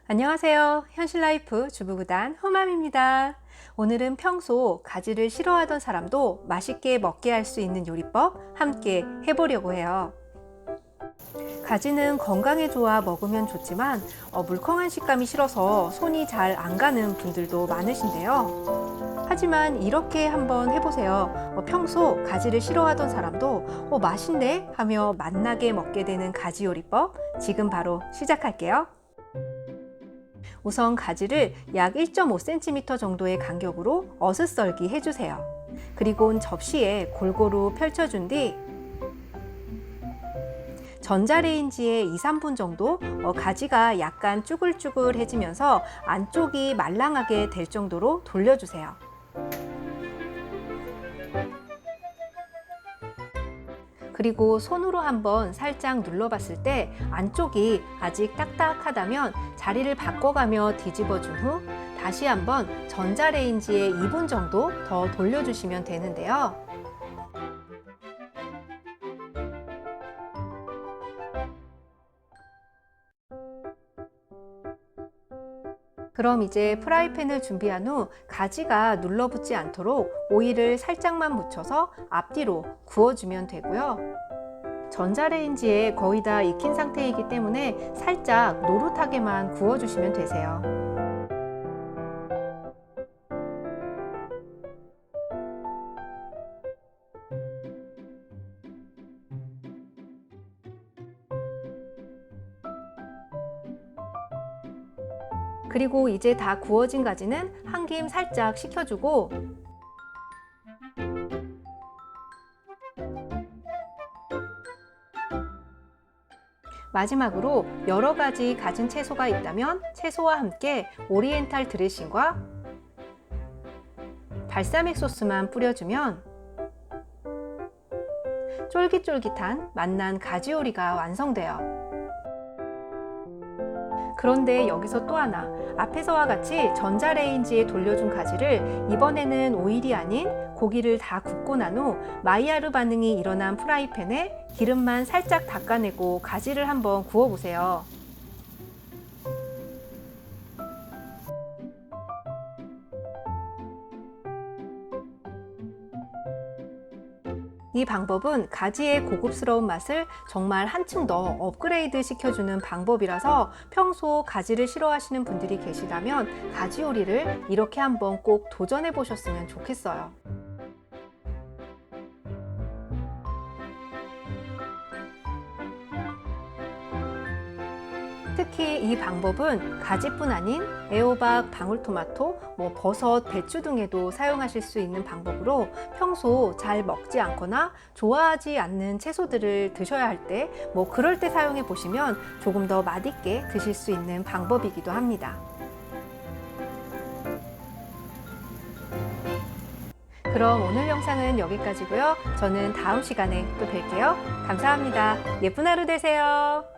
안녕하세요. 현실라이프 주부구단 허맘입니다. 오늘은 평소 가지를 싫어하던 사람도 맛있게 먹게 할 수 있는 요리법 함께 해보려고 해요. 가지는 건강에 좋아 먹으면 좋지만 물컹한 식감이 싫어서 손이 잘 안 가는 분들도 많으신데요. 하지만 이렇게 한번 해보세요. 평소 가지를 싫어하던 사람도 맛있네 하며 맛나게 먹게 되는 가지 요리법 지금 바로 시작할게요. 우선 가지를 약 1.5cm 정도의 간격으로 어슷썰기 해주세요. 그리고 접시에 골고루 펼쳐준 뒤 전자레인지에 2~3분 정도 가지가 약간 쭈글쭈글해지면서 안쪽이 말랑하게 될 정도로 돌려주세요. 그리고 손으로 한번 살짝 눌러봤을 때 안쪽이 아직 딱딱하다면 자리를 바꿔가며 뒤집어준 후 다시 한번 전자레인지에 2분 정도 더 돌려주시면 되는데요. 그럼 이제 프라이팬을 준비한 후 가지가 눌러붙지 않도록 오일을 살짝만 묻혀서 앞뒤로 구워주면 되고요. 전자레인지에 거의 다 익힌 상태이기 때문에 살짝 노릇하게만 구워주시면 되세요. 그리고 이제 다 구워진 가지는 한 김 살짝 식혀주고 마지막으로 여러 가지 가진 채소가 있다면 채소와 함께 오리엔탈 드레싱과 발사믹 소스만 뿌려주면 쫄깃쫄깃한 맛난 가지 요리가 완성돼요. 그런데 여기서 또 하나, 앞에서와 같이 전자레인지에 돌려준 가지를 이번에는 오일이 아닌 고기를 다 굽고 난 후 마이야르 반응이 일어난 프라이팬에 기름만 살짝 닦아내고 가지를 한번 구워보세요. 이 방법은 가지의 고급스러운 맛을 정말 한층 더 업그레이드 시켜주는 방법이라서 평소 가지를 싫어하시는 분들이 계시다면 가지 요리를 이렇게 한번 꼭 도전해 보셨으면 좋겠어요. 특히 이 방법은 가지뿐 아닌 애호박, 방울토마토, 버섯, 배추 등에도 사용하실 수 있는 방법으로 평소 잘 먹지 않거나 좋아하지 않는 채소들을 드셔야 할 때 그럴 때 사용해 보시면 조금 더 맛있게 드실 수 있는 방법이기도 합니다. 그럼 오늘 영상은 여기까지고요. 저는 다음 시간에 또 뵐게요. 감사합니다. 예쁜 하루 되세요.